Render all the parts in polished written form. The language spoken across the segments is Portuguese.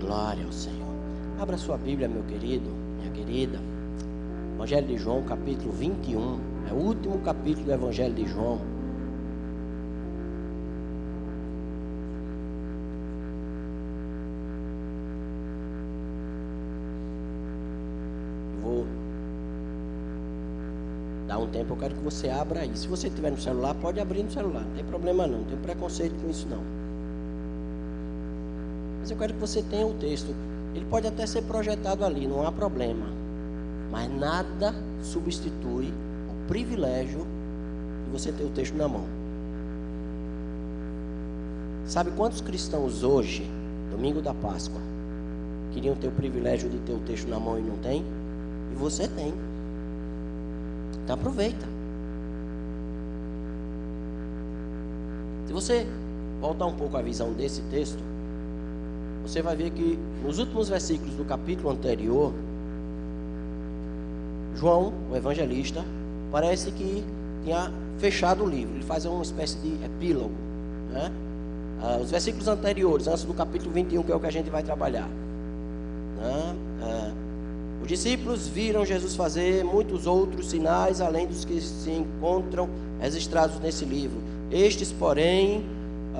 Glória ao Senhor. Abra sua Bíblia, meu querido, minha querida. Evangelho de João, capítulo 21. É o último capítulo do Evangelho de João. Vou dar um tempo, eu quero que você abra aí. Se você tiver no celular, pode abrir no celular. Não tem problema não, não tem preconceito com isso não. Mas eu quero que você tenha o texto. Ele pode até ser projetado ali, não há problema. Mas nada substitui o privilégio de você ter o texto na mão. Sabe quantos cristãos hoje, domingo da Páscoa, queriam ter o privilégio de ter o texto na mão e não tem? E você tem. Então aproveita. Se você voltar um pouco à visão desse texto, você vai ver que nos últimos versículos do capítulo anterior, João, o evangelista, parece que tinha fechado o livro. Ele faz uma espécie de epílogo, né? Os versículos anteriores, antes do capítulo 21, que é o que a gente vai trabalhar, né? Os discípulos viram Jesus fazer muitos outros sinais, além dos que se encontram registrados nesse livro. Estes, porém,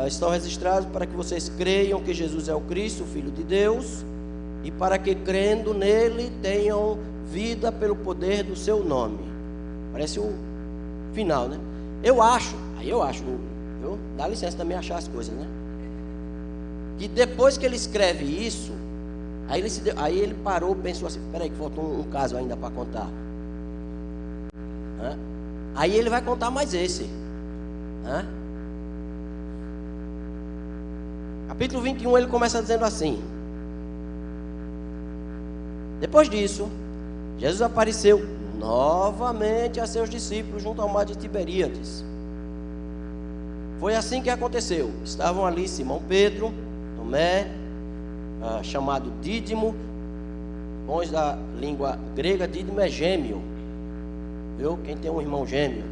estão registrados para que vocês creiam que Jesus é o Cristo, o Filho de Deus, e para que, crendo nele, tenham vida pelo poder do seu nome. Parece o final, né? Eu acho, viu? Dá licença também achar as coisas, né? Que depois que ele escreve isso, aí ele parou, pensou assim, peraí que faltou um caso ainda para contar. Aí ele vai contar mais esse. Capítulo 21, ele começa dizendo assim: depois disso, Jesus apareceu novamente a seus discípulos junto ao mar de Tiberíades. Foi assim que aconteceu. Estavam ali Simão Pedro, Tomé, chamado Dídimo, bons da língua grega, Dídimo é gêmeo. Viu? Quem tem um irmão gêmeo?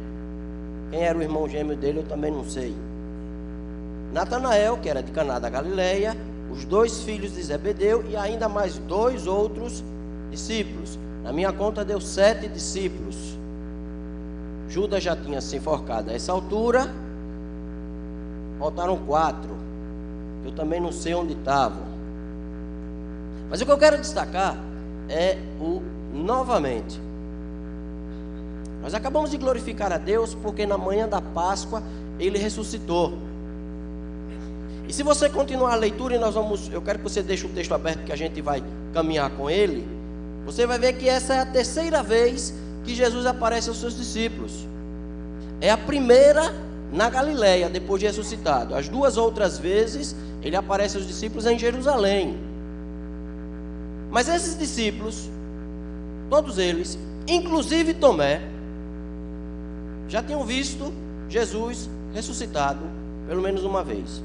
Quem era o irmão gêmeo dele eu também não sei. Natanael, que era de Caná da Galileia, os 2 filhos de Zebedeu e ainda mais 2 outros discípulos. Na minha conta deu 7 discípulos. Judas já tinha se enforcado a essa altura. Faltaram 4. Eu também não sei onde estavam. Mas o que eu quero destacar é o novamente. Nós acabamos de glorificar a Deus porque na manhã da Páscoa Ele ressuscitou. E se você continuar a leitura, eu quero que você deixe o texto aberto que a gente vai caminhar com ele. Você vai ver que essa é a 3ª vez que Jesus aparece aos seus discípulos. É a primeira na Galileia, depois de ressuscitado. As 2 outras vezes, ele aparece aos discípulos em Jerusalém. Mas esses discípulos, todos eles, inclusive Tomé, já tinham visto Jesus ressuscitado pelo menos uma vez.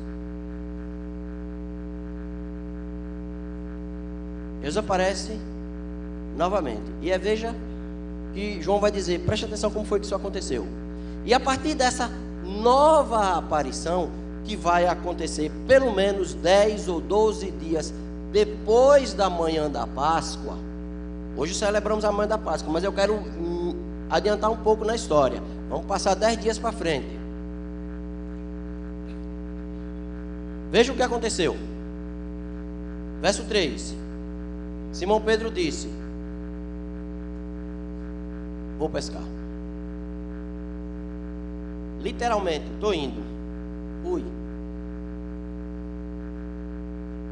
Jesus aparece novamente. E veja que João vai dizer, preste atenção como foi que isso aconteceu. E a partir dessa nova aparição, que vai acontecer pelo menos 10 ou 12 dias depois da manhã da Páscoa. Hoje celebramos a manhã da Páscoa, mas eu quero adiantar um pouco na história. Vamos passar 10 dias para frente. Veja o que aconteceu. Verso 3. Simão Pedro disse: vou pescar. Literalmente, estou indo. Fui.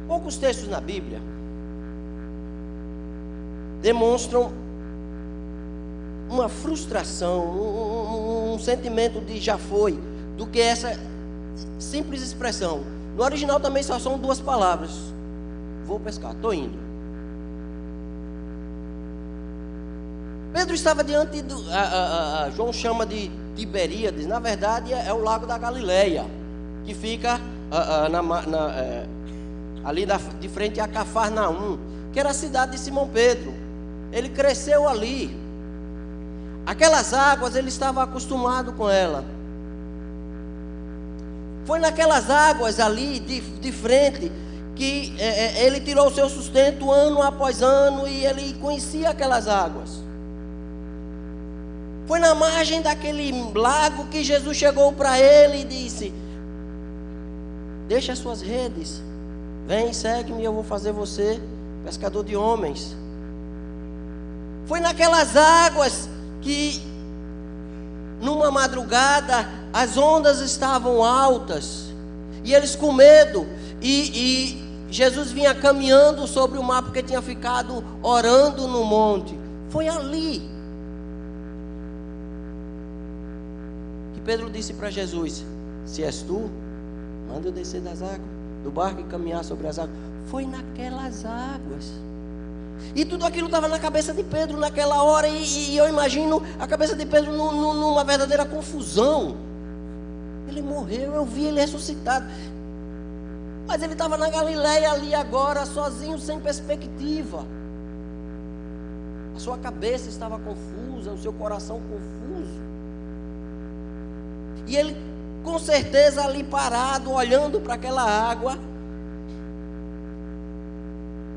Poucos textos na Bíblia demonstram uma frustração, um sentimento de já foi, do que essa simples expressão. No original também só são 2 palavras. Vou pescar, estou indo. Pedro estava diante do... João chama de Tiberíades. Na verdade é o lago da Galileia, que fica ali de frente a Cafarnaum, que era a cidade de Simão Pedro. Ele cresceu ali. Aquelas águas ele estava acostumado com ela. Foi naquelas águas ali de frente que ele tirou o seu sustento ano após ano e ele conhecia aquelas águas. Foi na margem daquele lago que Jesus chegou para ele e disse: deixa as suas redes, vem, segue-me e eu vou fazer você pescador de homens. Foi naquelas águas que numa madrugada as ondas estavam altas e eles com medo, e Jesus vinha caminhando sobre o mar porque tinha ficado orando no monte. Foi ali que Pedro disse para Jesus: se és tu, manda eu descer do barco e caminhar sobre as águas. Foi naquelas águas. E tudo aquilo estava na cabeça de Pedro naquela hora, e eu imagino a cabeça de Pedro numa verdadeira confusão. Ele morreu, eu vi ele ressuscitado, mas ele estava na Galileia ali agora, sozinho, sem perspectiva. A sua cabeça estava confusa, o seu coração confuso. E ele, com certeza, ali parado, olhando para aquela água.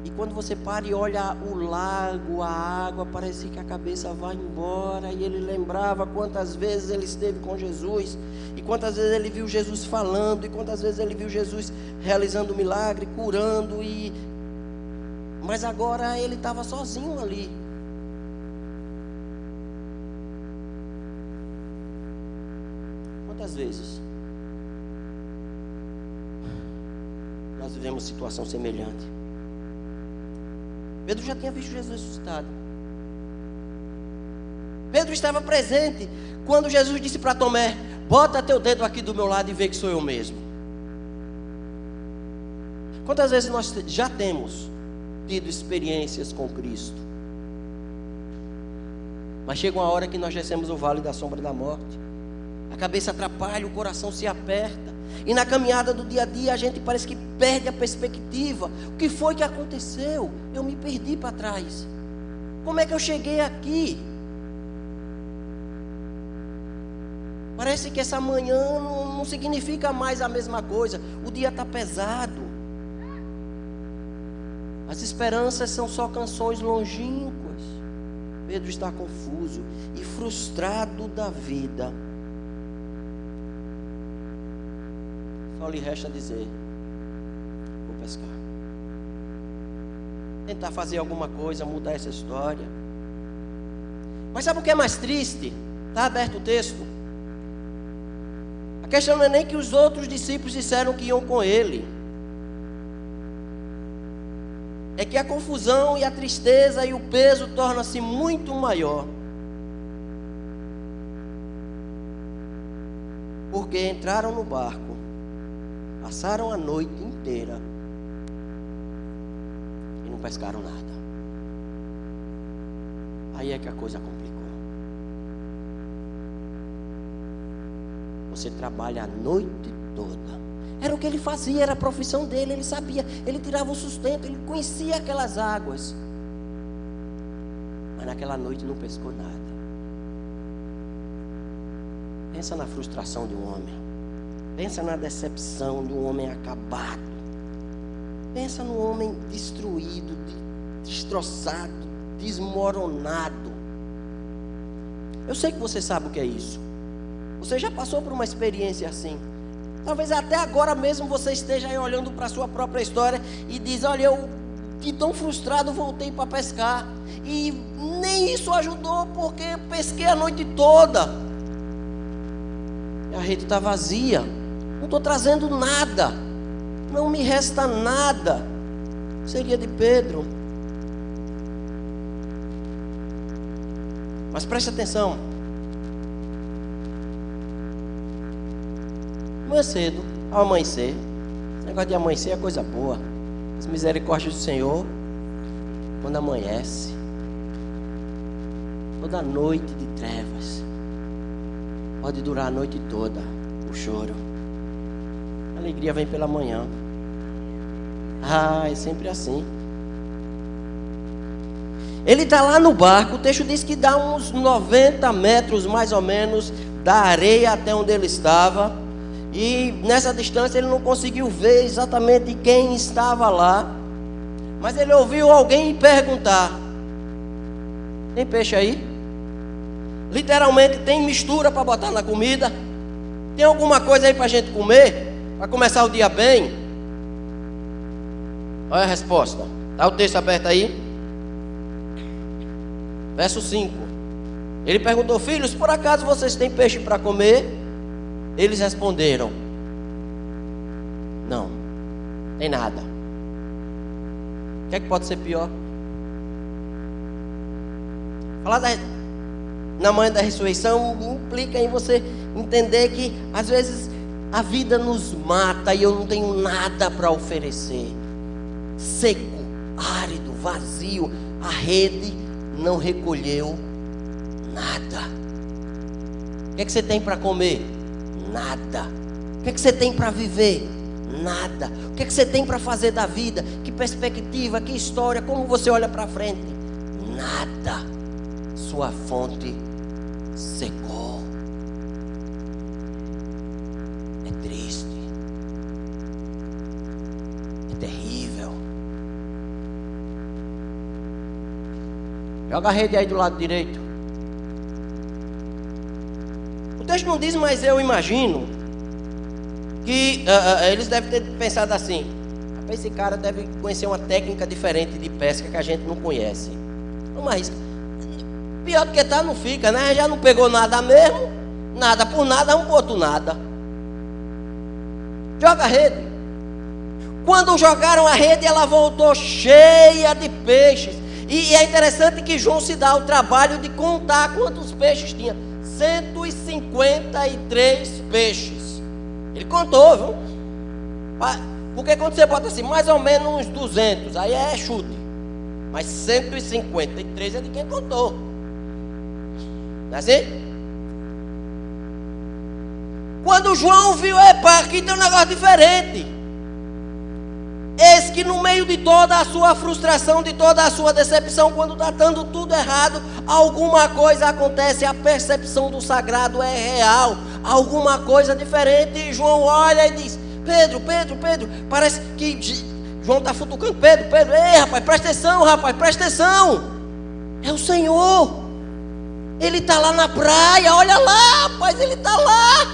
E quando você para e olha o lago, a água, parece que a cabeça vai embora. E ele lembrava quantas vezes ele esteve com Jesus, e quantas vezes ele viu Jesus falando, e quantas vezes ele viu Jesus realizando milagre, curando. Mas agora ele estava sozinho ali. Quantas vezes nós vivemos situação semelhante? Pedro já tinha visto Jesus ressuscitado. Pedro estava presente quando Jesus disse para Tomé: bota teu dedo aqui do meu lado e vê que sou eu mesmo. Quantas vezes nós já temos tido experiências com Cristo, mas chega uma hora que nós descemos o vale da sombra da morte, a cabeça atrapalha, o coração se aperta, e na caminhada do dia a dia a gente parece que perde a perspectiva. O que foi que aconteceu? Eu me perdi para trás. Como é que eu cheguei aqui? Parece que essa manhã não significa mais a mesma coisa. O dia está pesado. As esperanças são só canções longínquas. Pedro está confuso e frustrado da vida. Só lhe resta dizer: vou pescar. Tentar fazer alguma coisa, mudar essa história. Mas sabe o que é mais triste? Está aberto o texto. A questão não é nem que os outros discípulos disseram que iam com ele. É que a confusão e a tristeza e o peso tornam-se muito maior. Porque entraram no barco, passaram a noite inteira e não pescaram nada. Aí é que a coisa complicou. Você trabalha a noite toda. Era o que ele fazia, era a profissão dele, ele sabia, ele tirava o sustento, ele conhecia aquelas águas. Mas naquela noite não pescou nada. Pensa na frustração de um homem. Pensa na decepção de um homem acabado. Pensa no homem destruído, destroçado, desmoronado. Eu sei que você sabe o que é isso. Você já passou por uma experiência assim. Talvez até agora mesmo você esteja aí olhando para a sua própria história e diz: olha, eu de tão frustrado voltei para pescar. E nem isso ajudou, porque pesquei a noite toda. A rede está vazia. Não estou trazendo nada. Não me resta nada. Seria de Pedro. Mas preste atenção. Não é cedo, ao amanhecer. Esse negócio de amanhecer é coisa boa. As misericórdias do Senhor, quando amanhece, toda noite de trevas, pode durar a noite toda o choro. A alegria vem pela manhã. É sempre assim. Ele está lá no barco. O texto diz que dá uns 90 metros mais ou menos da areia até onde ele estava. E nessa distância ele não conseguiu ver exatamente quem estava lá. Mas ele ouviu alguém perguntar: tem peixe aí? Literalmente, tem mistura para botar na comida? Tem alguma coisa aí para a gente comer? Para começar o dia bem? Olha a resposta. Está o texto aberto aí? Verso 5. Ele perguntou: filhos, por acaso vocês têm peixe para comer? Eles responderam: não, tem nada. O que é que pode ser pior? Falar na manhã da ressurreição implica em você entender que às vezes a vida nos mata e eu não tenho nada para oferecer. Seco, árido, vazio, a rede não recolheu nada. O que é que você tem para comer? Nada. O que é que você tem para viver? Nada. O que é que você tem para fazer da vida? Que perspectiva, que história, como você olha para frente? Nada. Sua fonte secou. É triste. É terrível. Joga a rede aí do lado direito. O texto não diz, mas eu imagino que eles devem ter pensado assim: esse cara deve conhecer uma técnica diferente de pesca que a gente não conhece. Vamos arriscar. Pior do que tá, não fica, né? Já não pegou nada mesmo. Nada por nada, um outro nada. Joga a rede. Quando jogaram a rede, ela voltou cheia de peixes. E é interessante que João se dá o trabalho de contar quantos peixes tinha. 153 peixes. Ele contou, viu? Porque quando você bota assim, mais ou menos uns 200, aí é chute. Mas 153 é de quem contou. Não é assim? Quando João viu, epa, aqui tem um negócio diferente. Eis que no meio de toda a sua frustração, de toda a sua decepção, quando está dando tudo errado, alguma coisa acontece, a percepção do sagrado é real, alguma coisa diferente. E João olha e diz: Pedro, parece que João está futucando Pedro, ei rapaz, presta atenção, é o Senhor, Ele está lá na praia, olha lá rapaz, Ele está lá.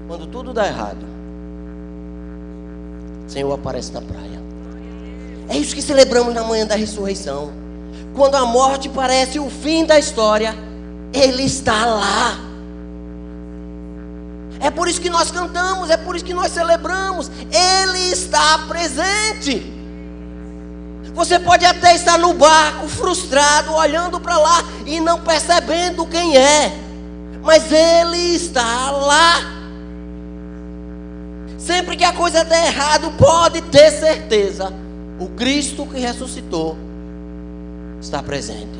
Quando tudo dá errado, o Senhor aparece na praia. É isso que celebramos na manhã da ressurreição. Quando a morte parece o fim da história, Ele está lá. É por isso que nós cantamos, é por isso que nós celebramos. Ele está presente. Você pode até estar no barco, frustrado, olhando para lá e não percebendo quem é, mas Ele está lá. Sempre que a coisa der errado, pode ter certeza, o Cristo que ressuscitou está presente,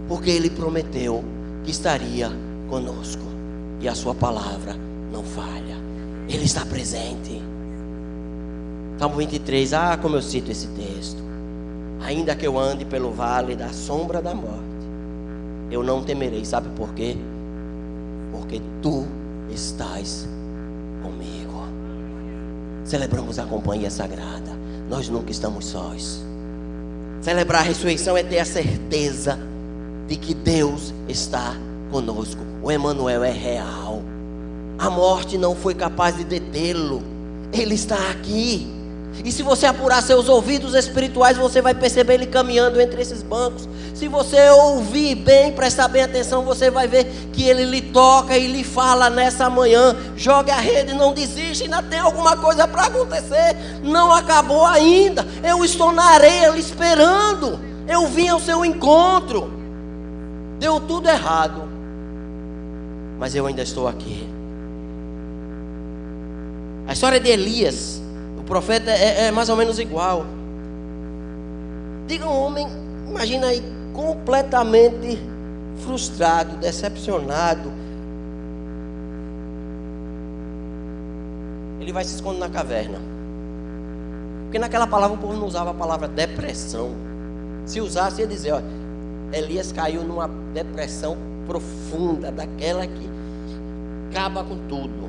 porque Ele prometeu que estaria conosco, e a sua palavra não falha. Ele está presente. Salmo 23, como eu cito esse texto: ainda que eu ande pelo vale da sombra da morte, eu não temerei. Sabe por quê? Porque tu estás comigo. Celebramos a companhia sagrada. Nós nunca estamos sós. Celebrar a ressurreição é ter a certeza de que Deus está conosco. O Emmanuel é real. A morte não foi capaz de detê-lo. Ele está aqui. E se você apurar seus ouvidos espirituais, você vai perceber Ele caminhando entre esses bancos. Se você ouvir bem, prestar bem atenção, você vai ver que Ele lhe toca e lhe fala nessa manhã: jogue a rede, não desiste, ainda tem alguma coisa para acontecer, não acabou ainda. Eu estou na areia lhe esperando, eu vim ao seu encontro. Deu tudo errado, mas eu ainda estou aqui. A história de Elias, o profeta, é mais ou menos igual. Diga um homem, imagina aí, completamente frustrado, decepcionado. Ele vai se esconder na caverna. Porque naquela palavra o povo não usava a palavra depressão. Se usasse, ia dizer: olha, Elias caiu numa depressão profunda, daquela que acaba com tudo.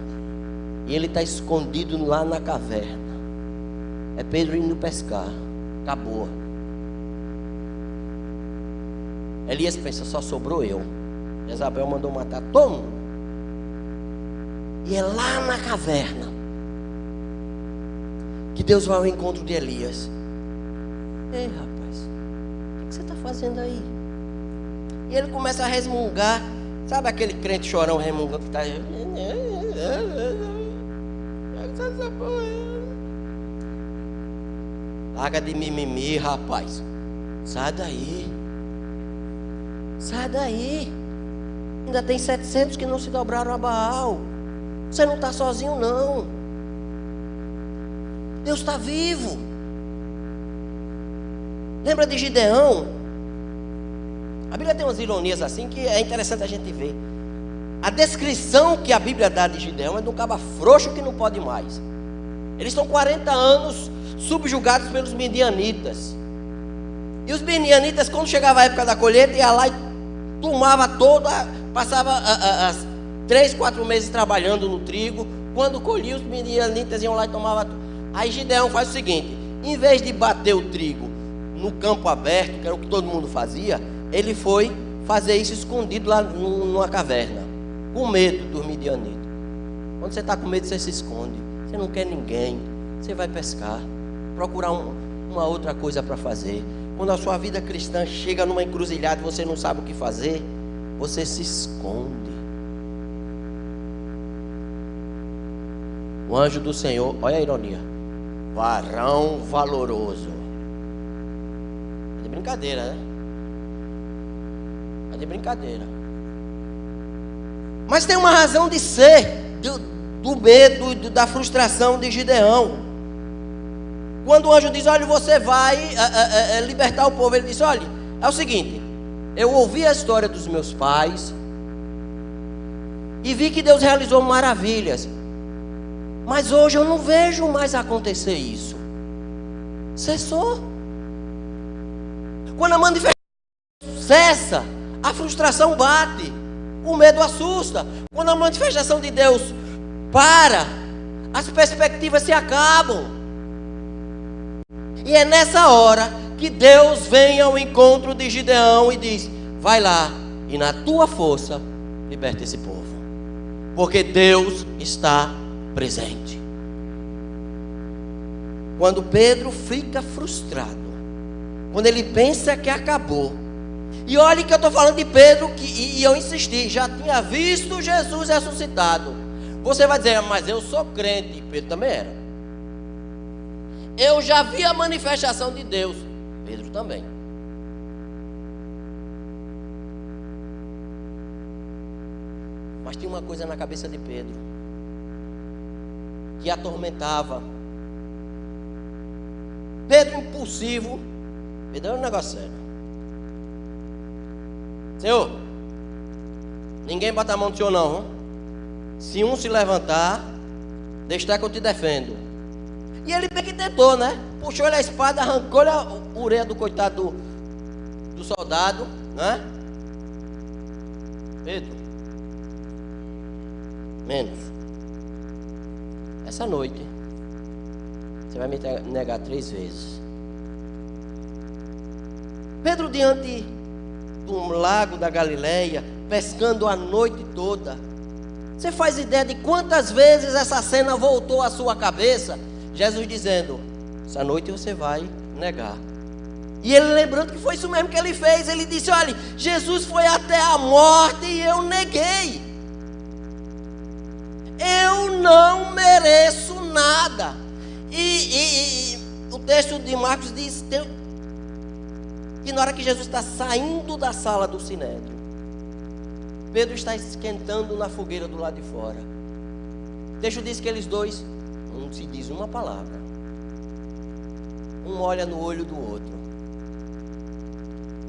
E ele está escondido lá na caverna. É Pedro indo pescar. Acabou. Elias pensa, só sobrou eu. Jezabel mandou matar todo mundo. E é lá na caverna que Deus vai ao encontro de Elias. Ei, rapaz, o que você está fazendo aí? E ele começa a resmungar. Sabe aquele crente chorão resmungando que está... Larga de mimimi, rapaz. Sai daí. Sai daí. Ainda tem 700 que não se dobraram a Baal. Você não está sozinho, não. Deus está vivo. Lembra de Gideão? A Bíblia tem umas ironias assim que é interessante a gente ver. A descrição que a Bíblia dá de Gideão é de um caba frouxo que não pode mais. Eles estão 40 anos subjugados pelos midianitas. E os midianitas, quando chegava a época da colheita, ia lá e tomava toda, passava as 3, 4 meses trabalhando no trigo. Quando colhia, os midianitas iam lá e tomavam tudo. Aí Gideão faz o seguinte: em vez de bater o trigo no campo aberto, que era o que todo mundo fazia, ele foi fazer isso escondido lá numa caverna, com medo dos midianitas. Quando você está com medo, você se esconde. Você não quer ninguém. Você vai pescar, procurar uma outra coisa para fazer. Quando a sua vida cristã chega numa encruzilhada e você não sabe o que fazer, você se esconde. O anjo do Senhor, olha a ironia, varão valoroso. É de brincadeira, né? É de brincadeira. Mas tem uma razão de ser do medo, da frustração de Gideão. Quando o anjo diz, olha, você vai libertar o povo, ele diz, olha, é o seguinte, eu ouvi a história dos meus pais e vi que Deus realizou maravilhas, mas hoje eu não vejo mais acontecer isso. Cessou. Quando a manifestação cessa, a frustração bate, o medo assusta. Quando a manifestação de Deus para, as perspectivas se acabam. E é nessa hora que Deus vem ao encontro de Gideão e diz, vai lá e na tua força liberta esse povo, porque Deus está presente. Quando Pedro fica frustrado, quando ele pensa que acabou, e olha que eu estou falando de Pedro, e eu insisti, já tinha visto Jesus ressuscitado. Você vai dizer, mas eu sou crente. Pedro também era. Eu já vi a manifestação de Deus. Pedro também. Mas tinha uma coisa na cabeça de Pedro que atormentava. Pedro impulsivo. Pedro era um negócio sério. Senhor, ninguém bota a mão no Senhor não, hein? Se um se levantar, deixa que eu te defendo. E ele bem que tentou, né? Puxou-lhe a espada, arrancou-lhe a orelha do coitado do soldado, né? Pedro, menos. Essa noite, você vai me negar 3 vezes. Pedro, diante do lago da Galileia, pescando a noite toda. Você faz ideia de quantas vezes essa cena voltou à sua cabeça? Jesus dizendo, essa noite você vai negar. E ele lembrando que foi isso mesmo que ele fez. Ele disse, olha, Jesus foi até a morte e eu neguei. Eu não mereço nada. E o texto de Marcos diz que na hora que Jesus está saindo da sala do Sinédrio, Pedro está esquentando na fogueira do lado de fora. O texto diz que eles dois não se diz uma palavra. Um olha no olho do outro.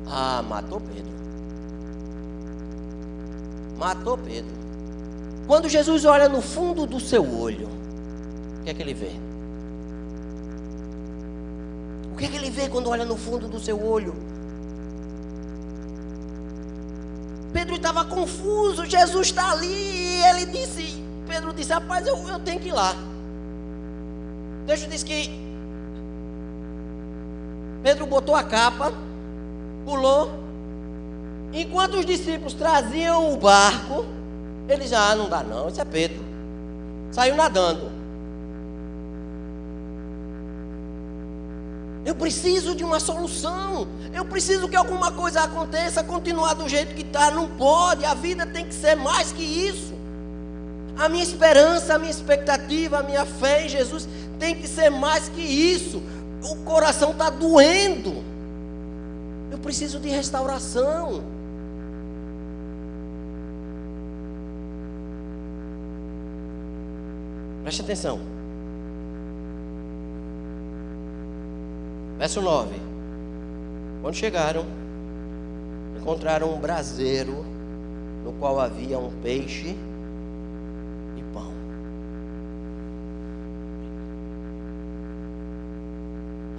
Ah, matou Pedro. Matou Pedro. Quando Jesus olha no fundo do seu olho, o que é que ele vê? O que é que ele vê quando olha no fundo do seu olho? Pedro estava confuso, Jesus está ali. Pedro disse, rapaz, eu tenho que ir lá. O texto diz que Pedro botou a capa, pulou. Enquanto os discípulos traziam o barco, ele disse, não dá não, isso é Pedro. Saiu nadando. Eu preciso de uma solução. Eu preciso que alguma coisa aconteça. Continuar do jeito que está não pode. A vida tem que ser mais que isso. A minha esperança, a minha expectativa, a minha fé em Jesus tem que ser mais que isso. O coração está doendo. Eu preciso de restauração. Preste atenção. Verso 9. Quando chegaram, encontraram um braseiro no qual havia um peixe e pão.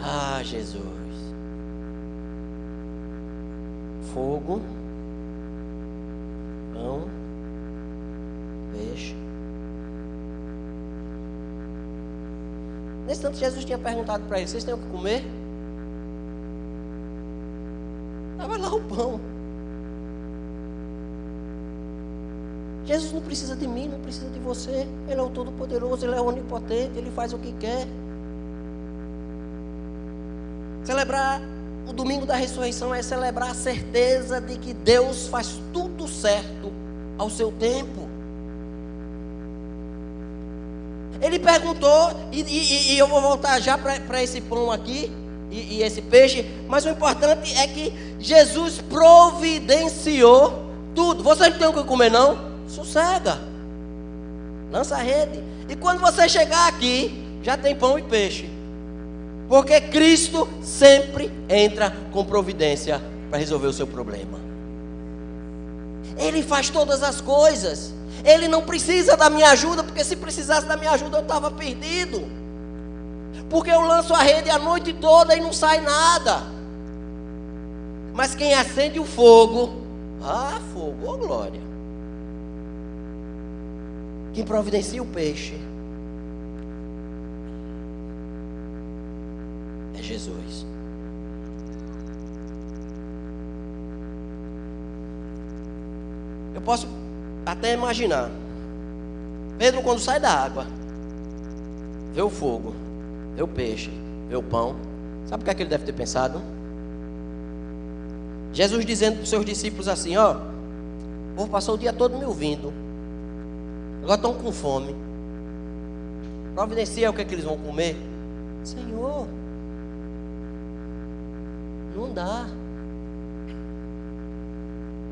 Ah, Jesus. Fogo, pão, peixe. Nesse tanto, Jesus tinha perguntado para eles: vocês têm o que comer? Estava lá o pão. Jesus não precisa de mim, não precisa de você. Ele é o Todo-Poderoso, Ele é o Onipotente, Ele faz o que quer. Celebrar o domingo da ressurreição é celebrar a certeza de que Deus faz tudo certo ao seu tempo. Ele perguntou, e eu vou voltar já para esse pão aqui, e esse peixe, mas o importante é que Jesus providenciou tudo. Você não tem o que comer não? Sossega, lança a rede, e quando você chegar aqui, já tem pão e peixe, porque Cristo sempre entra com providência para resolver o seu problema. Ele faz todas as coisas. Ele não precisa da minha ajuda, porque se precisasse da minha ajuda eu estava perdido. Porque eu lanço a rede a noite toda e não sai nada. Mas quem acende o fogo, fogo, ô glória. Quem providencia o peixe é Jesus. Eu posso até imaginar Pedro, quando sai da água, vê o fogo, vê o peixe, vê o pão. Sabe o que é que ele deve ter pensado? Jesus dizendo para os seus discípulos assim: o povo passou o dia todo me ouvindo, agora estão com fome. Providencia o que é que eles vão comer. Senhor, não dá.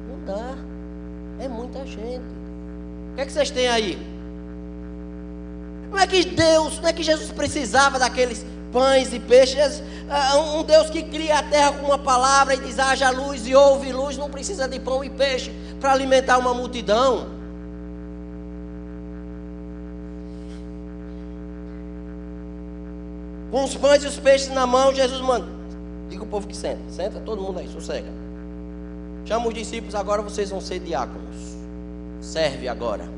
Não dá. É muita gente. O que é que vocês têm aí? Não é que Jesus precisava daqueles pães e peixes. Um Deus que cria a terra com uma palavra e diz: haja luz, e houve luz. Não precisa de pão e peixe para alimentar uma multidão. Com os pães e os peixes na mão, Jesus manda: diga o povo que senta. Senta todo mundo aí, sossega. Chama os discípulos, agora vocês vão ser diáconos. Serve agora.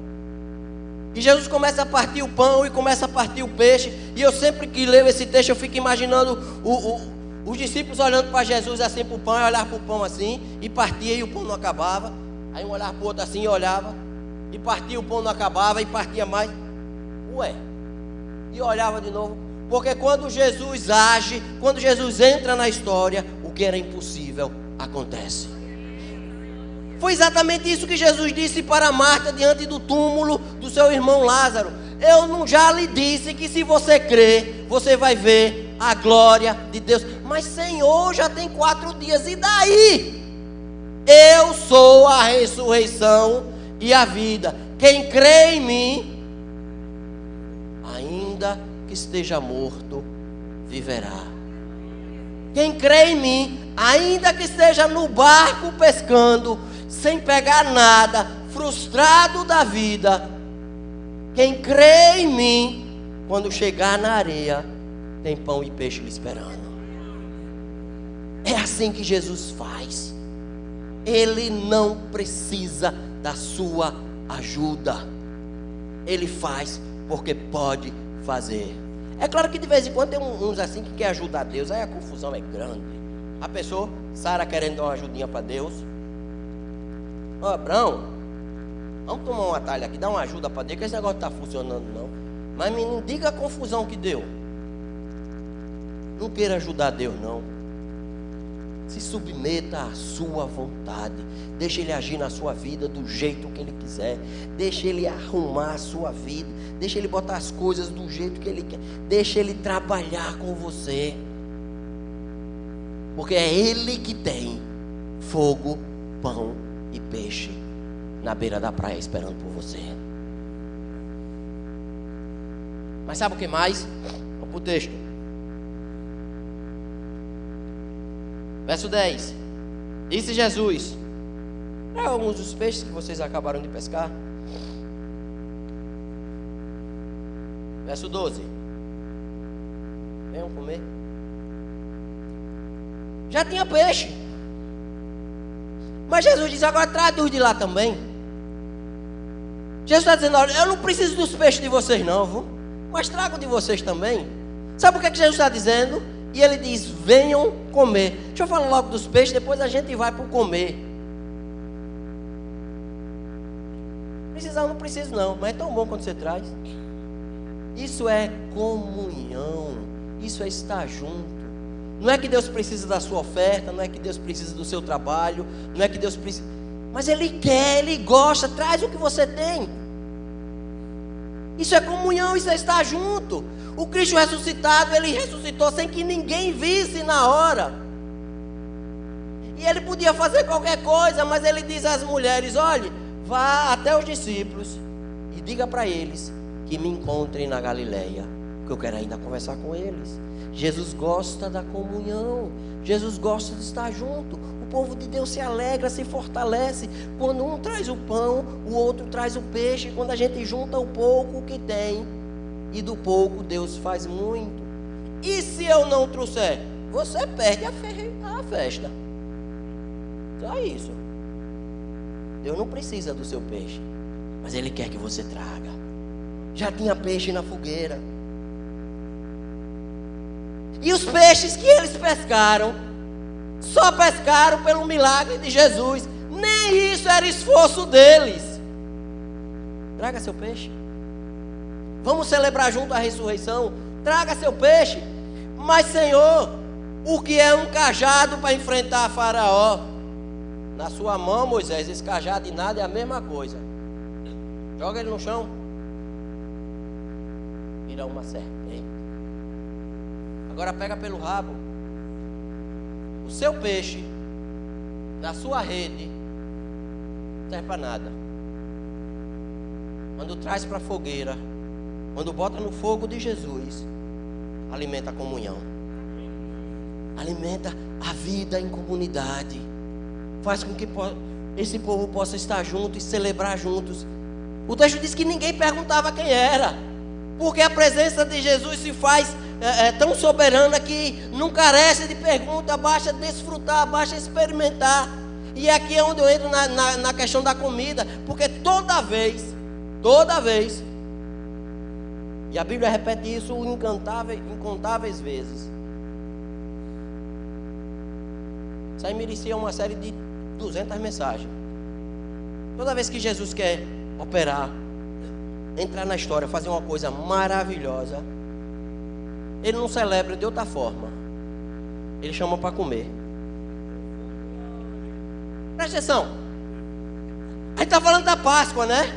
E Jesus começa a partir o pão e começa a partir o peixe. E eu sempre que leio esse texto, eu fico imaginando os discípulos olhando para Jesus assim para o pão, e olhar para o pão assim, e partia e o pão não acabava. Aí um olhar para o outro assim e olhava, e partia, o pão não acabava, e partia mais. E olhava de novo. Porque quando Jesus age, quando Jesus entra na história, o que era impossível acontece. Foi exatamente isso que Jesus disse para Marta diante do túmulo do seu irmão Lázaro: eu não já lhe disse que se você crer, você vai ver a glória de Deus? Mas Senhor, já tem 4 dias, e daí? Eu sou a ressurreição e a vida. Quem crê em mim, ainda que esteja morto, viverá. Quem crê em mim, ainda que esteja no barco pescando, sem pegar nada, frustrado da vida, quem crê em mim, quando chegar na areia, tem pão e peixe lhe esperando. É assim que Jesus faz. Ele não precisa da sua ajuda. Ele faz porque pode fazer. É claro que de vez em quando tem uns assim que quer ajudar Deus, aí a confusão é grande. A pessoa, Sara querendo dar uma ajudinha para Deus. Ó, Abraão, vamos tomar um atalho aqui, dar uma ajuda para Deus, que esse negócio não está funcionando não. Mas menino, diga a confusão que deu. Não queira ajudar Deus não. Se submeta à sua vontade. Deixa Ele agir na sua vida do jeito que Ele quiser. Deixa Ele arrumar a sua vida. Deixa Ele botar as coisas do jeito que Ele quer. Deixa Ele trabalhar com você. Porque é Ele que tem fogo, pão e peixe na beira da praia esperando por você. Mas sabe o que mais? Vamos para o texto. Verso 10. Disse Jesus: traga alguns dos peixes que vocês acabaram de pescar. Verso 12. Venham comer. Já tinha peixe. Mas Jesus diz: agora traduz de lá também. Jesus está dizendo: olha, eu não preciso dos peixes de vocês não, viu? Mas trago de vocês também. Sabe o que Jesus está dizendo? E ele diz: venham comer. Deixa eu falar logo dos peixes, depois a gente vai para o comer. Precisar não preciso não, mas é tão bom quando você traz. Isso é comunhão. Isso é estar junto. Não é que Deus precisa da sua oferta, não é que Deus precisa do seu trabalho, não é que Deus precisa, mas Ele quer, Ele gosta. Traz o que você tem. Isso é comunhão, isso é estar junto. O Cristo ressuscitado, Ele ressuscitou sem que ninguém visse na hora. E Ele podia fazer qualquer coisa, mas Ele diz às mulheres: olhe, vá até os discípulos e diga para eles que me encontrem na Galileia, porque eu quero ainda conversar com eles. Jesus gosta da comunhão. Jesus gosta de estar junto. O povo de Deus se alegra, se fortalece quando um traz o pão, o outro traz o peixe. Quando a gente junta o pouco que tem, e do pouco Deus faz muito. E se eu não trouxer? Você perde a festa. Só isso. Deus não precisa do seu peixe, mas Ele quer que você traga. Já tinha peixe na fogueira. E os peixes que eles pescaram, só pescaram pelo milagre de Jesus. Nem isso era esforço deles. Traga seu peixe. Vamos celebrar junto a ressurreição. Traga seu peixe. Mas Senhor, o que é um cajado para enfrentar Faraó? Na sua mão, Moisés, esse cajado de nada é a mesma coisa. Joga ele no chão. Vira uma serpente. Agora pega pelo rabo. O seu peixe da sua rede não serve para nada. Quando traz para a fogueira, quando bota no fogo de Jesus, alimenta a comunhão, alimenta a vida em comunidade, faz com que esse povo possa estar junto e celebrar juntos. O texto diz que ninguém perguntava quem era, porque a presença de Jesus se faz tão soberana que não carece de pergunta, basta desfrutar, basta experimentar. E aqui é onde eu entro na questão da comida, porque toda vez, e a Bíblia repete isso incontáveis vezes. Isso aí merecia uma série de 200 mensagens. Toda vez que Jesus quer operar, entrar na história, fazer uma coisa maravilhosa, Ele não celebra de outra forma. Ele chama para comer. Presta atenção. A gente está falando da Páscoa, né?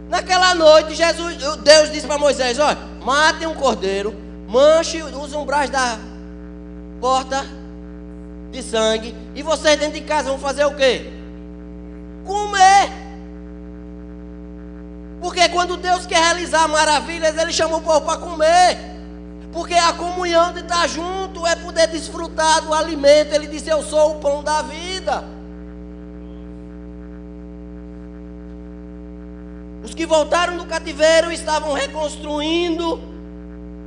Naquela noite, Deus disse para Moisés: olha, matem um cordeiro, manche os umbrais da porta de sangue, e vocês dentro de casa vão fazer o quê? Comer. Porque quando Deus quer realizar maravilhas, Ele chama o povo para comer. Porque a comunhão de estar junto é poder desfrutar do alimento. Ele disse: eu sou o pão da vida. Os que voltaram do cativeiro estavam reconstruindo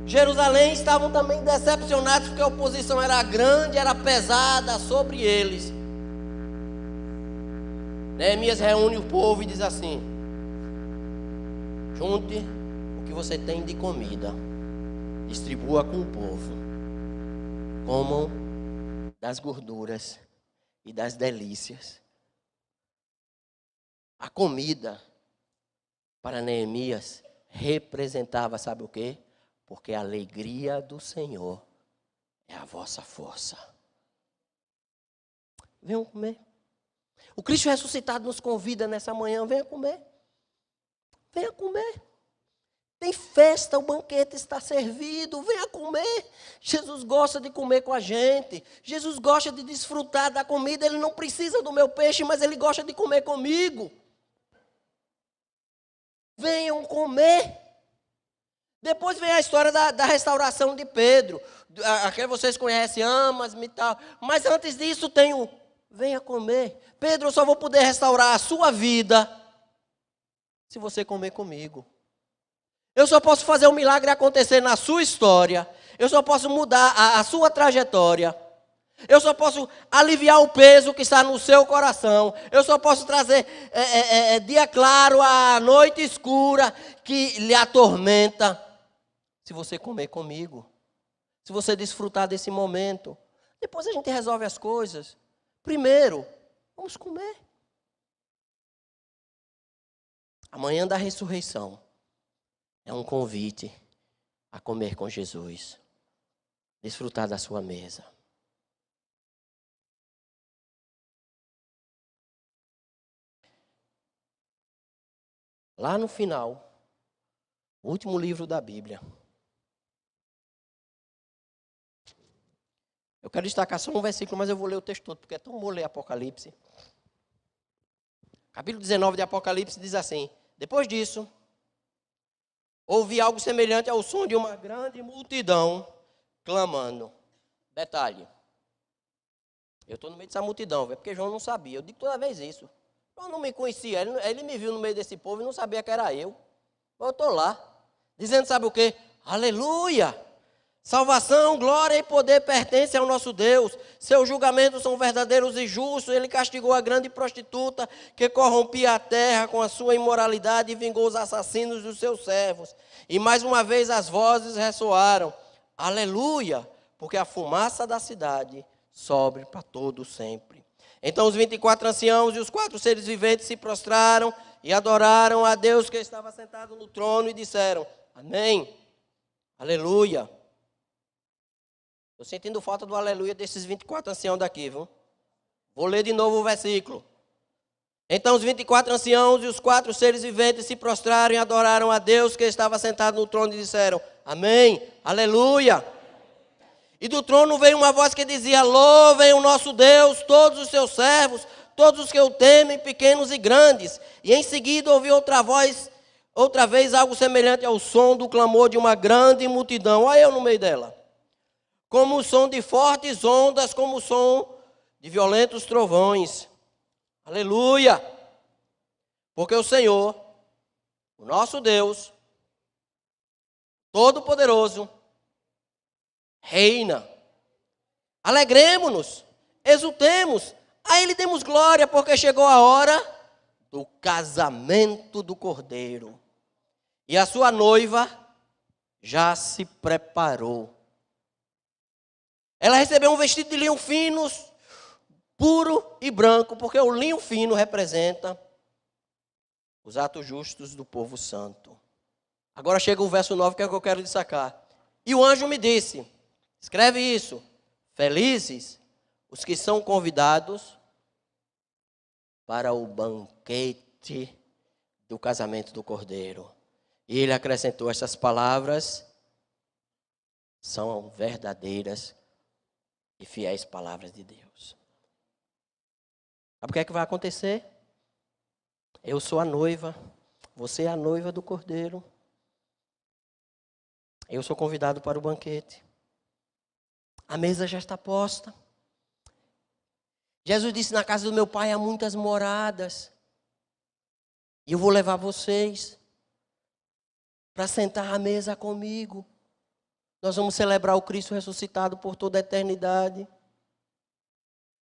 Jerusalém, estavam também decepcionados porque a oposição era grande, era pesada sobre eles. Neemias reúne o povo e diz assim: junte o que você tem de comida, distribua com o povo, comam das gorduras e das delícias. A comida para Neemias representava, sabe o quê? Porque a alegria do Senhor é a vossa força. Venham comer. O Cristo ressuscitado nos convida nessa manhã, venha comer. Venha comer. Tem festa, o banquete está servido, venha comer. Jesus gosta de comer com a gente. Jesus gosta de desfrutar da comida. Ele não precisa do meu peixe, mas ele gosta de comer comigo. Venham comer. Depois vem a história da restauração de Pedro. Aquele vocês conhecem, amas-me e tal. Mas antes disso tem o venha comer. Pedro, eu só vou poder restaurar a sua vida se você comer comigo. Eu só posso fazer um milagre acontecer na sua história. Eu só posso mudar a sua trajetória. Eu só posso aliviar o peso que está no seu coração. Eu só posso trazer dia claro à noite escura que lhe atormenta. Se você comer comigo. Se você desfrutar desse momento. Depois a gente resolve as coisas. Primeiro, vamos comer. A manhã da ressurreição é um convite a comer com Jesus. Desfrutar da sua mesa. Lá no final, o último livro da Bíblia. Eu quero destacar só um versículo, mas eu vou ler o texto todo, porque é tão bom ler Apocalipse. Capítulo 19 de Apocalipse diz assim: depois disso, ouvi algo semelhante ao som de uma grande multidão clamando. Detalhe. Eu estou no meio dessa multidão, porque João não sabia. Eu digo toda vez isso. João não me conhecia. Ele me viu no meio desse povo e não sabia que era eu. Mas eu estou lá. Dizendo, sabe o quê? Aleluia! Salvação, glória e poder pertencem ao nosso Deus. Seus julgamentos são verdadeiros e justos. Ele castigou a grande prostituta que corrompia a terra com a sua imoralidade e vingou os assassinos dos seus servos. E mais uma vez as vozes ressoaram. Aleluia! Porque a fumaça da cidade sobe para todo sempre. Então os 24 anciãos e os 4 seres viventes se prostraram e adoraram a Deus que estava sentado no trono e disseram: amém, aleluia. Estou sentindo falta do aleluia desses 24 anciãos daqui, viu? Vou ler de novo o versículo. Então os 24 anciãos e os 4 seres viventes se prostraram e adoraram a Deus que estava sentado no trono e disseram: amém, aleluia. E do trono veio uma voz que dizia: louvem o nosso Deus, todos os seus servos, todos os que o temem, pequenos e grandes. E em seguida ouvi outra vez algo semelhante ao som do clamor de uma grande multidão. Olha eu no meio dela. Como o som de fortes ondas, como o som de violentos trovões. Aleluia! Porque o Senhor, o nosso Deus, Todo-Poderoso, reina. Alegremo-nos, exultemos, a Ele demos glória, porque chegou a hora do casamento do Cordeiro. E a sua noiva já se preparou. Ela recebeu um vestido de linho fino, puro e branco, porque o linho fino representa os atos justos do povo santo. Agora chega o verso 9, que é o que eu quero destacar. E o anjo me disse, escreve isso: felizes os que são convidados para o banquete do casamento do Cordeiro. E ele acrescentou: essas palavras são verdadeiras e fiéis palavras de Deus. Sabe o que é que vai acontecer? Eu sou a noiva, você é a noiva do Cordeiro. Eu sou convidado para o banquete. A mesa já está posta. Jesus disse: na casa do meu pai há muitas moradas. E eu vou levar vocês para sentar à mesa comigo. Nós vamos celebrar o Cristo ressuscitado por toda a eternidade.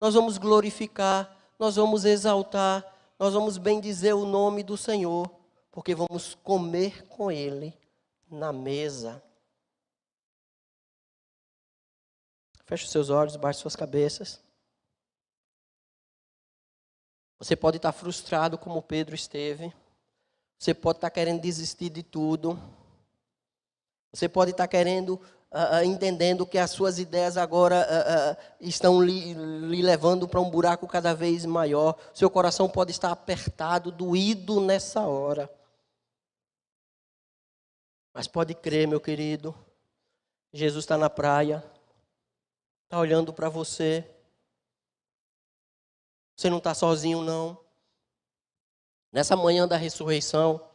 Nós vamos glorificar, nós vamos exaltar, nós vamos bendizer o nome do Senhor, porque vamos comer com Ele na mesa. Feche os seus olhos, baixe suas cabeças. Você pode estar frustrado como Pedro esteve. Você pode estar querendo desistir de tudo. Você pode estar querendo, entendendo que as suas ideias agora estão lhe levando para um buraco cada vez maior. Seu coração pode estar apertado, doído nessa hora. Mas pode crer, meu querido, Jesus está na praia, está olhando para você. Você não está sozinho, não. Nessa manhã da ressurreição,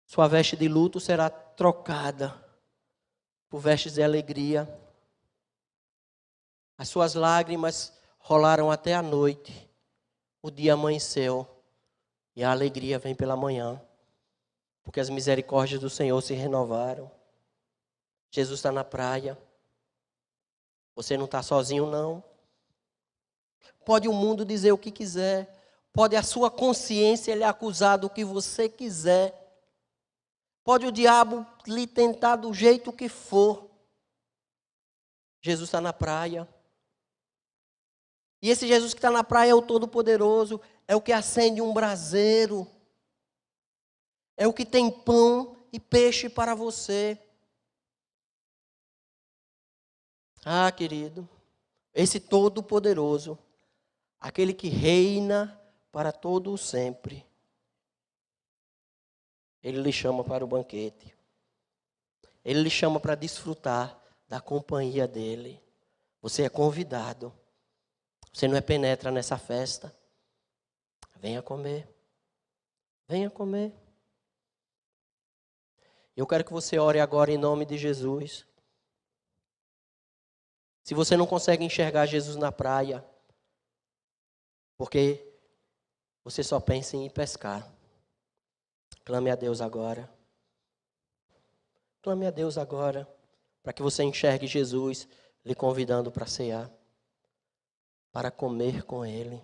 sua veste de luto será trocada por vestes de alegria. As suas lágrimas rolaram até a noite. O dia amanheceu e a alegria vem pela manhã, porque as misericórdias do Senhor se renovaram. Jesus está na praia. Você não está sozinho, não. Pode o mundo dizer o que quiser. Pode a sua consciência lhe acusar do que você quiser. Pode o diabo lhe tentar do jeito que for. Jesus está na praia. E esse Jesus que está na praia é o Todo-Poderoso. É o que acende um braseiro. É o que tem pão e peixe para você. Ah, querido, esse Todo-Poderoso, aquele que reina para todo o sempre, Ele lhe chama para o banquete. Ele lhe chama para desfrutar da companhia dEle. Você é convidado. Você não é penetra nessa festa. Venha comer. Venha comer. Eu quero que você ore agora em nome de Jesus. Se você não consegue enxergar Jesus na praia, porque você só pensa em ir pescar, clame a Deus agora. Clame a Deus agora, para que você enxergue Jesus lhe convidando para cear, para comer com Ele.